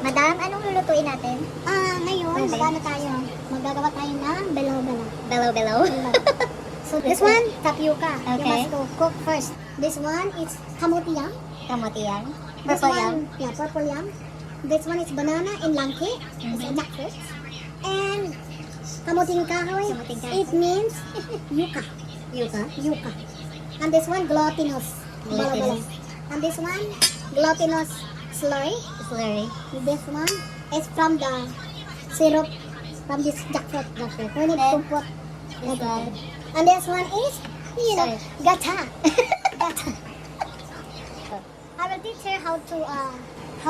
Madam, anong lulutuin natin? Ngayon, magano tayo? Magagawa tayo ng belaw-belaw. Below. So this one, tapioca. You Okay. must to cook first. This one is kamuti yam. Kamote yan. This Purple yam. one, yeah, purple yam. This one is banana and langki. It's a jackfruit. And kamuting kahoy. Kamuting kahoy. It means yuca. Yuca. And this one, glutinous. Glutinous. And this one, glutinous slurry. Slurry. This one is from the syrup from this jackfruit. We need to put This one. and this one is, Sorry. gata. Gata. I will teach her how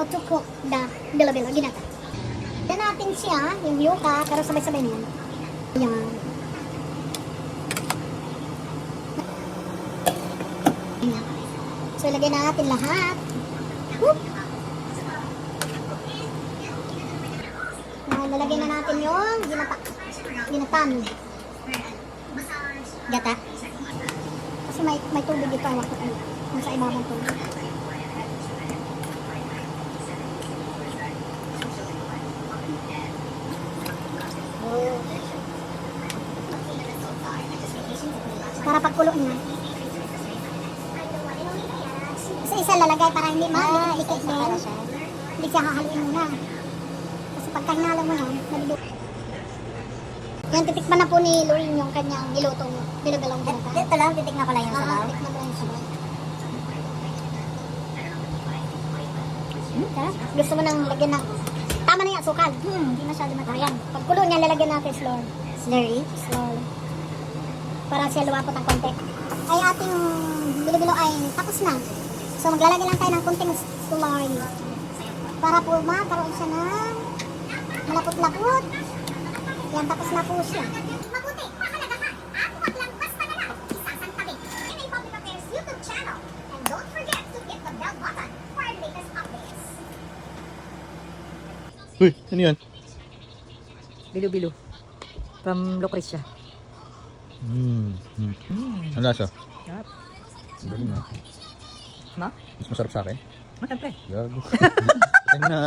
to cook the bilo-bilo, ginata. Yan natin siya, yung yuca, pero sabay-sabay na yan. Yan. So, ilagay na natin lahat. Whoop! Lalagay na natin yung ginatan. Gata. Kasi may tubig dito. Kung sa ibabang tubig. Para pagkulo niya. Isa-isa lalagay para hindi malikit din. Para siya. Hindi siya hahaluin muna. Kasi pagka hinalo mo yan, nalulog. Yan, titikman na po ni Lorraine yung kanyang nilutong bilo-bilong ginata. Dito lang, titikman ko lang yung sabaw. Titikman mo lang yung sabaw. Gusto mo nang lagyan ng... Tama na yan, sukal. Hindi masyado matagal. Ayan, pagkulo niya, lalagyan natin slur. Slurry. Slur. Para siya luwapot ng konti. Ay ating bilo-bilo ay tapos na. So maglalagay lang tayo ng konting slurry. Para po magkaroon siya ng malapot-lapot. Yan, tapos na po siya. Mabuti, pahalagahan at huwag lang basta na lang isasantabi. In a Public Affairs YouTube channel. And don't forget to hit the bell button for our latest updates. Uy, ano yan? Bilo-bilo. From Lucrecia. Ano lasa? Sarap. Galing na. Ma? Mas masarap sa akin. Matagpre. Gago. Tingnan na.